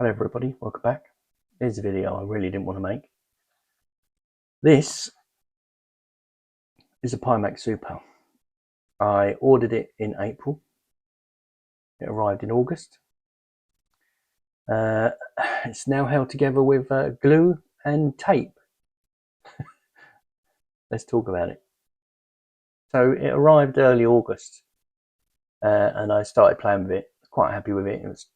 Hello everybody, welcome back. Here's a video I really didn't want to make. This is a Pimax Super. I ordered it in April. It arrived in August. It's now held together with glue and tape. Let's talk about it. So it arrived early August and I started playing with it. I was quite happy with it. It was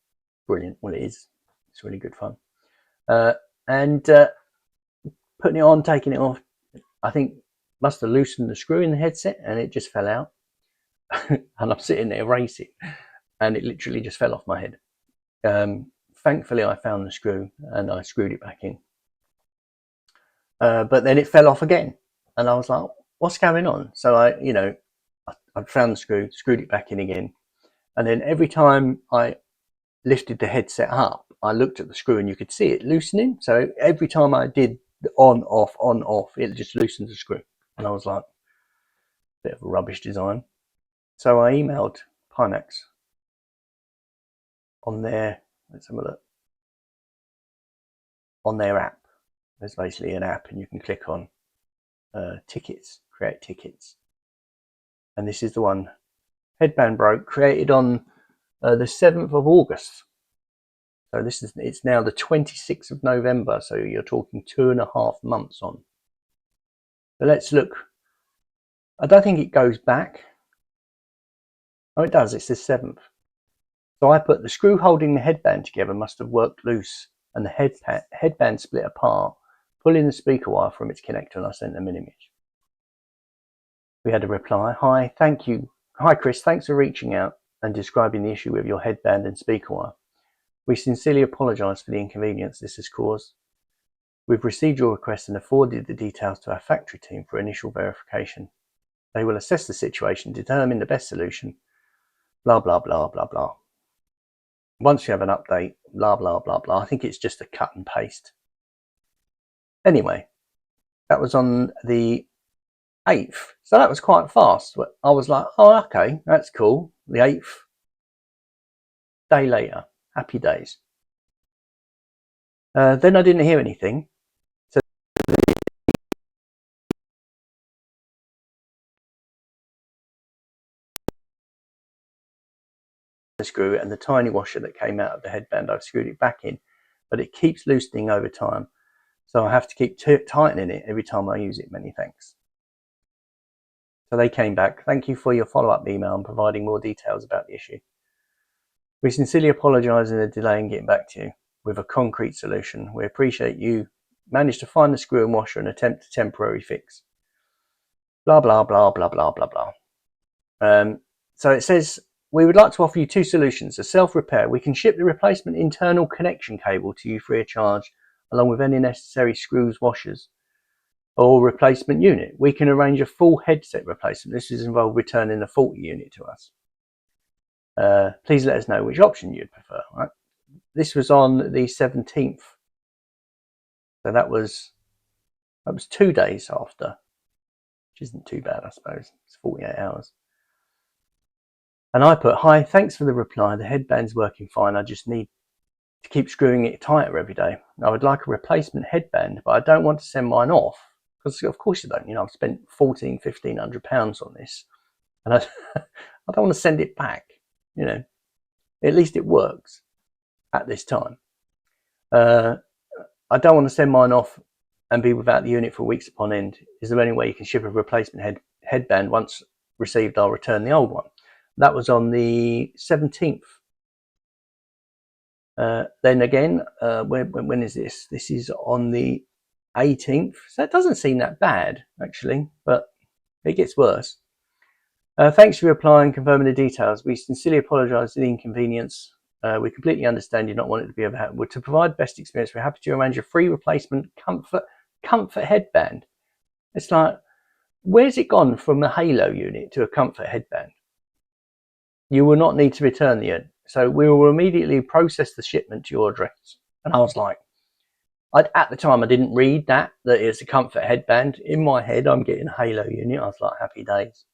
brilliant. Well, it is. It's really good fun. And putting it on, taking it off, I think must have loosened the screw in the headset and it just fell out. And I'm sitting there racing and it literally just fell off my head. Thankfully I found the screw and I screwed it back in. But then it fell off again and I was like, what's going on? So I found the screw, screwed it back in again. And then every time I lifted the headset up, I looked at the screw and you could see it loosening. So every time I did the on, off, it just loosened the screw. And I was like, bit of a rubbish design. So I emailed Pimax on their, let's have a look, on their app. There's basically an app and you can click on tickets, create tickets. And this is the one, headband broke, created on the 7th of August. So it's now the 26th of November. So you're talking 2.5 months on. So let's look. I don't think it goes back. Oh, it does. It's the 7th. So I put the screw holding the headband together must have worked loose and the headband split apart, pulling the speaker wire from its connector, and I sent them an image. We had a reply. Hi, thank you. Hi, Chris. Thanks for reaching out and describing the issue with your headband and speaker wire. We sincerely apologise for the inconvenience this has caused. We've received your request and have forwarded the details to our factory team for initial verification. They will assess the situation, determine the best solution, blah, blah, blah, blah, blah. Once you have an update, blah, blah, blah, blah. I think it's just a cut and paste. Anyway, that was on the 8th. So that was quite fast. I was like, oh, okay, that's cool. The 8th, day later, happy days. Then I didn't hear anything. So the screw and the tiny washer that came out of the headband, I've screwed it back in, but it keeps loosening over time. So I have to keep tightening it every time I use it. Many thanks. So they came back. Thank you for your follow-up email and providing more details about the issue. We sincerely apologise in the delay in getting back to you with a concrete solution. We appreciate you managed to find the screw and washer and attempt a temporary fix. Blah, blah, blah, blah, blah, blah, blah. So it says, we would like to offer you two solutions. A self-repair. We can ship the replacement internal connection cable to you free of charge, along with any necessary screws, washers, or replacement unit. We can arrange a full headset replacement. This is involved returning the faulty unit to us. Please let us know which option you'd prefer. Right? This was on the 17th. So that was 2 days after, which isn't too bad, I suppose. It's 48 hours. And I put, hi, thanks for the reply. The headband's working fine. I just need to keep screwing it tighter every day. I would like a replacement headband, but I don't want to send mine off. Because of course you don't. I've spent £1,400–1,500 on this. And I don't want to send it back. At least it works at this time. I don't want to send mine off and be without the unit for weeks upon end. Is there any way you can ship a replacement headband? Once received, I'll return the old one. That was on the 17th. Then again, when is this? This is on the 18th. So it doesn't seem that bad, actually, but it gets worse. Thanks for replying and confirming the details. We sincerely apologise for the inconvenience. We completely understand you not want it to be overhauled. To provide best experience, we're happy to arrange a free replacement comfort headband. It's like, where's it gone from a Halo unit to a comfort headband? You will not need to return the unit. So we will immediately process the shipment to your address. And I was like, at the time I didn't read that it's a comfort headband. In my head, I'm getting a Halo unit. I was like, happy days.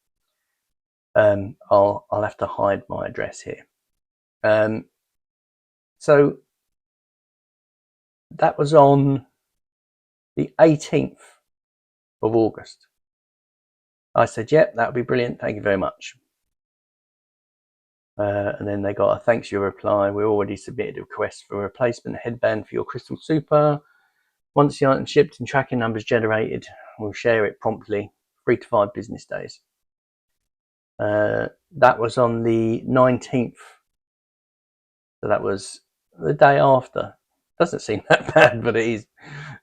I'll have to hide my address here. So That was on the 18th of August. I said, yep, that would be brilliant. Thank you very much. And then they got a thanks you reply. We already submitted a request for a replacement headband for your Crystal Super. Once the item shipped and tracking numbers generated, we'll share it promptly, 3 to 5 business days. That was on the 19th. So that was the day after. Doesn't seem that bad, but it is.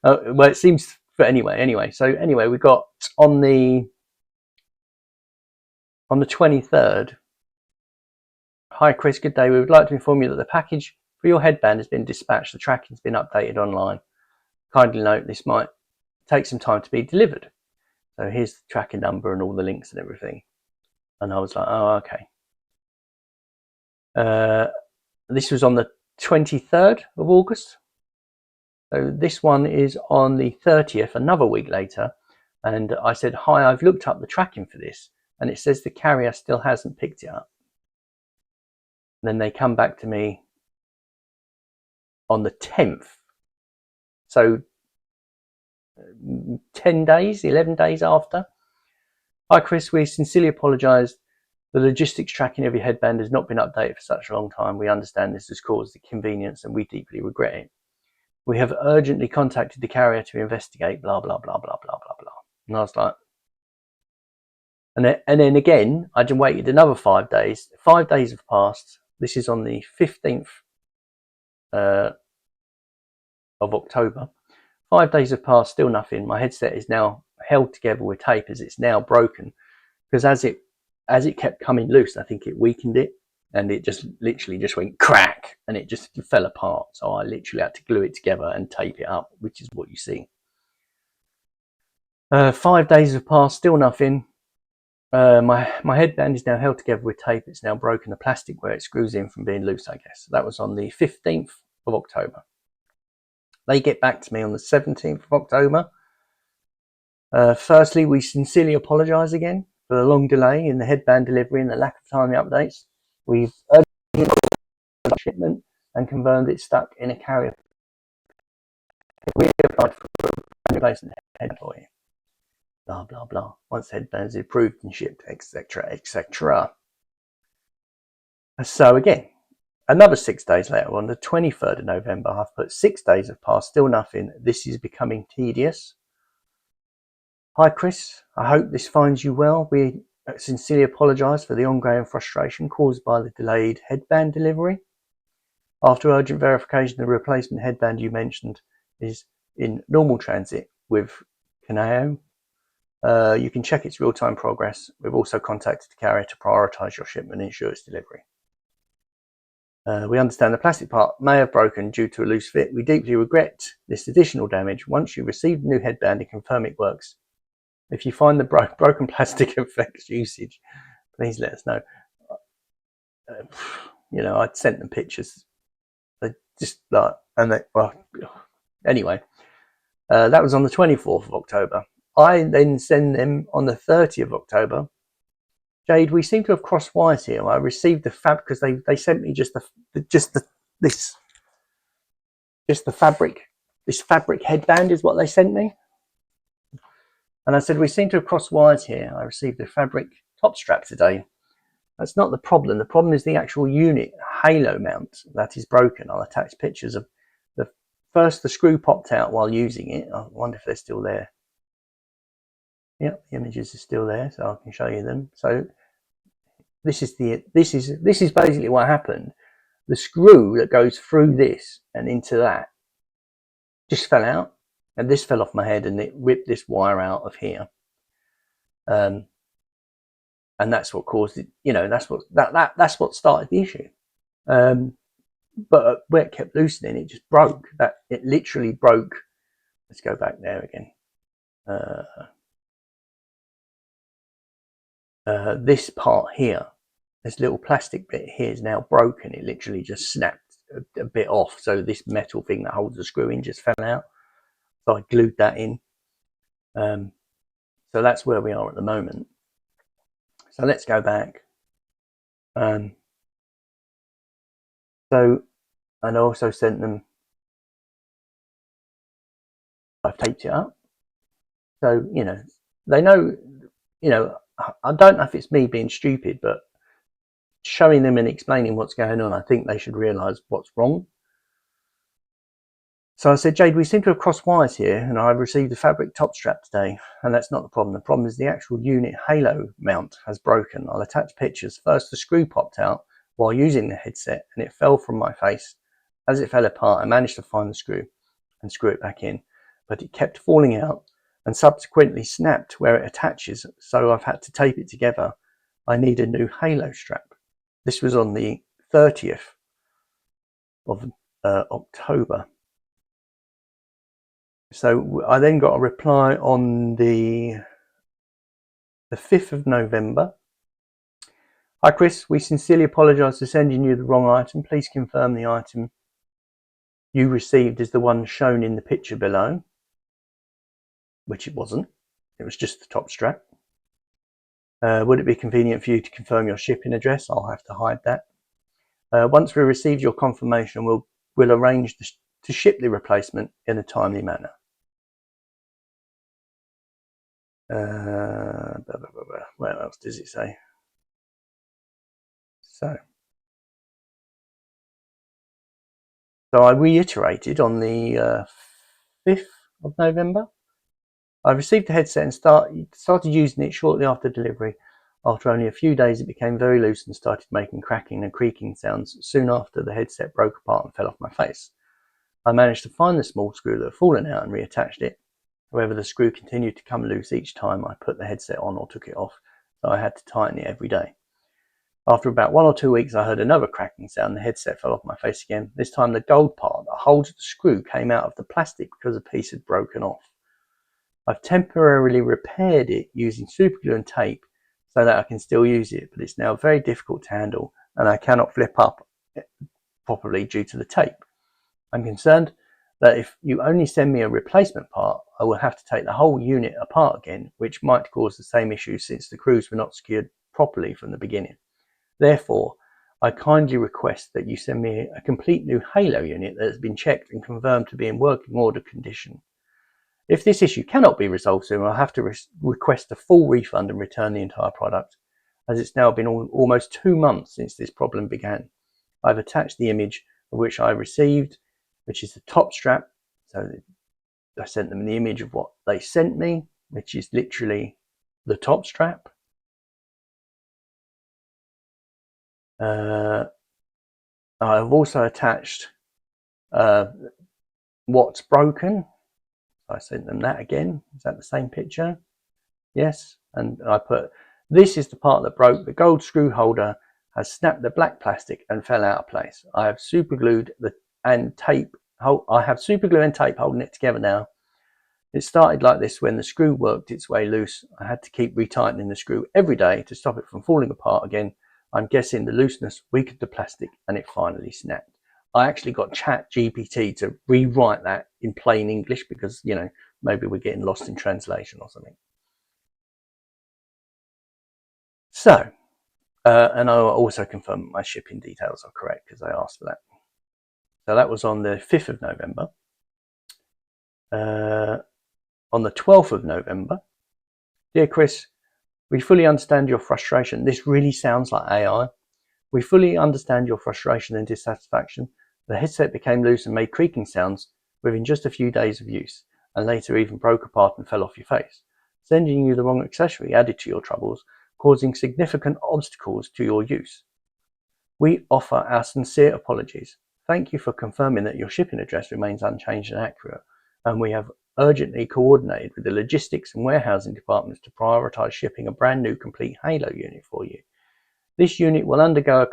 Well, it seems, but anyway. So anyway, we got on the 23rd. Hi Chris, good day. We would like to inform you that the package for your headband has been dispatched. The tracking's been updated online. Kindly note this might take some time to be delivered. So here's the tracking number and all the links and everything. And I was like, oh, okay. This was on the 23rd of August. So this one is on the 30th, another week later. And I said, hi, I've looked up the tracking for this. And it says the carrier still hasn't picked it up. And then they come back to me on the 10th. So 10 days, 11 days after. Hi Chris, we sincerely apologise. The logistics tracking of your headband has not been updated for such a long time. We understand this has caused inconvenience and we deeply regret it. We have urgently contacted the carrier to investigate, blah, blah, blah, blah, blah, blah, blah. And I was like, and then again, I just waited another 5 days. 5 days have passed. This is on the 15th of October. 5 days have passed, still nothing. My headset is now held together with tape as it's now broken. Because as it kept coming loose, I think it weakened it. And it just literally just went crack and it just fell apart. So I literally had to glue it together and tape it up, which is what you see. 5 days have passed, still nothing. My headband is now held together with tape. It's now broken the plastic where it screws in from being loose, I guess. That was on the 15th of October. They get back to me on the 17th of October. Firstly, we sincerely apologise again for the long delay in the headband delivery and the lack of timely updates. We've urgently shipment and confirmed it's stuck in a carrier. We applied for a replacement headband for you. Blah blah blah. Once headbands are approved and shipped, etc., etc. So again, another 6 days later, on the 23rd of November, I've put 6 days have passed, still nothing. This is becoming tedious. Hi Chris, I hope this finds you well. We sincerely apologise for the ongoing frustration caused by the delayed headband delivery. After urgent verification, the replacement headband you mentioned is in normal transit with Kanao. You can check its real-time progress. We've also contacted the carrier to prioritise your shipment and ensure its delivery. We understand the plastic part may have broken due to a loose fit. We deeply regret this additional damage. Once you receive the new headband and confirm it works, if you find the broken plastic affects usage, please let us know. I'd sent them pictures. They just like, and they, well, anyway, that was on the 24th of October. I then send them on the 30th of October. Jade, we seem to have crossed wires here. I received the because they sent me this fabric headband is what they sent me. And I said, we seem to have crossed wires here. I received the fabric top strap today. That's not the problem. The problem is the actual unit halo mount that is broken. I'll attach pictures of the screw popped out while using it. I wonder if they're still there. Yep, the images are still there, so I can show you them. So this is basically what happened. The screw that goes through this and into that just fell out, and this fell off my head, and it ripped this wire out of here. And that's what caused it. That's what started the issue. But where it kept loosening, it just broke. It literally broke. Let's go back there again. This part here, this little plastic bit here is now broken. It literally just snapped a bit off. So this metal thing that holds the screw in just fell out. So I glued that in. So that's where we are at the moment. So let's go back. And I also sent them I've taped it up. So, you know, they know, you know, I don't know if it's me being stupid, but showing them and explaining what's going on, I think they should realise what's wrong. So I said, Jade, we seem to have crossed wires here, and I've received a fabric top strap today, and that's not the problem. The problem is the actual unit halo mount has broken. I'll attach pictures. First, the screw popped out while using the headset, and it fell from my face. As it fell apart, I managed to find the screw and screw it back in, but it kept falling out and subsequently snapped where it attaches, so I've had to tape it together. I need a new halo strap. This was on the 30th of October. So I then got a reply on the 5th of November. Hi Chris, we sincerely apologise for sending you the wrong item. Please confirm the item you received is the one shown in the picture below, which it wasn't. It was just the top strap. Would it be convenient for you to confirm your shipping address? I'll have to hide that. Once we receive your confirmation, we'll arrange to ship the replacement in a timely manner. Where else does it say? So I reiterated on the 5th of November. I received the headset and started using it shortly after delivery. After only a few days, it became very loose and started making cracking and creaking sounds. Soon after, the headset broke apart and fell off my face. I managed to find the small screw that had fallen out and reattached it. However, the screw continued to come loose each time I put the headset on or took it off, so I had to tighten it every day. After about 1 or 2 weeks, I heard another cracking sound. The headset fell off my face again. This time, the gold part that holds the screw came out of the plastic because a piece had broken off. I've temporarily repaired it using superglue and tape so that I can still use it, but it's now very difficult to handle and I cannot flip up properly due to the tape. I'm concerned that if you only send me a replacement part, I will have to take the whole unit apart again, which might cause the same issue since the screws were not secured properly from the beginning. Therefore, I kindly request that you send me a complete new halo unit that has been checked and confirmed to be in working order condition. If this issue cannot be resolved soon, I'll have to request a full refund and return the entire product, as it's now been almost 2 months since this problem began. I've attached the image of which I received, which is the top strap. So I sent them the image of what they sent me, which is literally the top strap. I've also attached what's broken. I sent them that again. Is that the same picture? Yes. And I put, this is the part that broke. The gold screw holder has snapped the black plastic and fell out of place. I have superglued tape holding it together now. It started like this when the screw worked its way loose. I had to keep retightening the screw every day to stop it from falling apart again. I'm guessing the looseness weakened the plastic and it finally snapped. I actually got ChatGPT to rewrite that in plain English because, you know, maybe we're getting lost in translation or something. So, and I'll also confirm my shipping details are correct because I asked for that. So that was on the 5th of November. On the 12th of November, dear Chris, we fully understand your frustration. This really sounds like AI. We fully understand your frustration and dissatisfaction. The headset became loose and made creaking sounds within just a few days of use, and later even broke apart and fell off your face. Sending you the wrong accessory added to your troubles, causing significant obstacles to your use. We offer our sincere apologies. Thank you for confirming that your shipping address remains unchanged and accurate, and we have urgently coordinated with the logistics and warehousing departments to prioritise shipping a brand new complete Halo unit for you. This unit will undergo a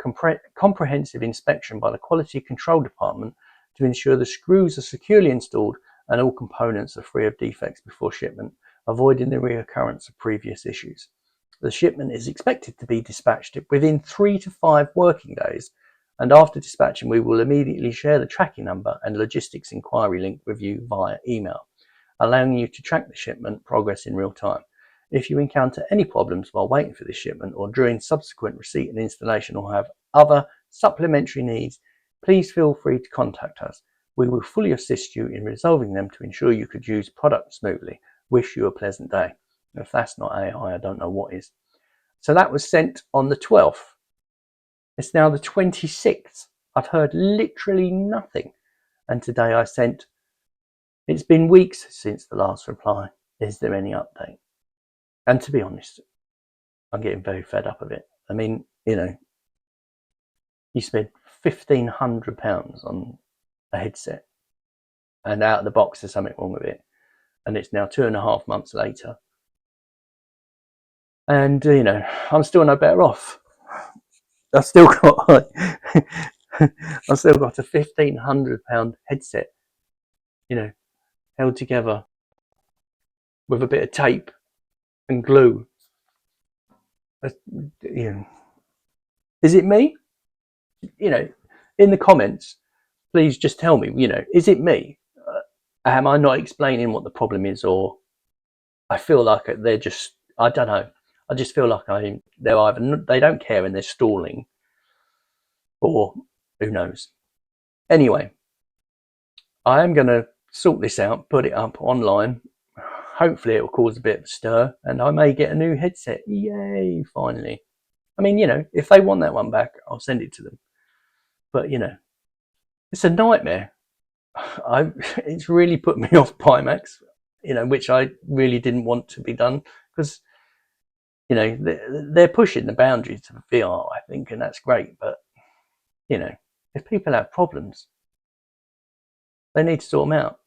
comprehensive inspection by the Quality Control Department to ensure the screws are securely installed and all components are free of defects before shipment, avoiding the reoccurrence of previous issues. The shipment is expected to be dispatched within 3 to 5 working days, and after dispatching we will immediately share the tracking number and logistics inquiry link with you via email, allowing you to track the shipment progress in real time. If you encounter any problems while waiting for this shipment or during subsequent receipt and installation or have other supplementary needs, please feel free to contact us. We will fully assist you in resolving them to ensure you could use product smoothly. Wish you a pleasant day. If that's not AI, I don't know what is. So that was sent on the 12th. It's now the 26th. I've heard literally nothing. And today I sent, it's been weeks since the last reply. Is there any update? And to be honest, I'm getting very fed up of it. I mean, you know, you spend £1,500 on a headset and out of the box there's something wrong with it. And it's now 2.5 months later. And, you know, I'm still no better off. I've still got a £1,500 headset, you know, held together with a bit of tape and glue. You know, is it me? You know, in the comments, please just tell me, you know, is it me? Am I not explaining what the problem is, or I feel like they're just, I don't know. I just feel like they're either, they don't care and they're stalling, or who knows. Anyway, I am going to sort this out, put it up online. Hopefully it will cause a bit of a stir and I may get a new headset. Yay, finally. I mean, you know, if they want that one back, I'll send it to them. But, you know, it's a nightmare. It's really put me off Pimax, you know, which I really didn't want to be done, because, you know, they're pushing the boundaries of VR, I think, and that's great. But, you know, if people have problems, they need to sort them out.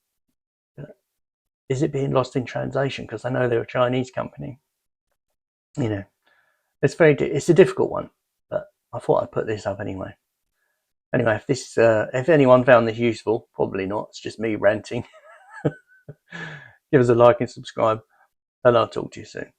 Is it being lost in translation? Because I know they're a Chinese company. You know, it's a difficult one, but I thought I'd put this up anyway. Anyway, if anyone found this useful, probably not. It's just me ranting. Give us a like and subscribe, and I'll talk to you soon.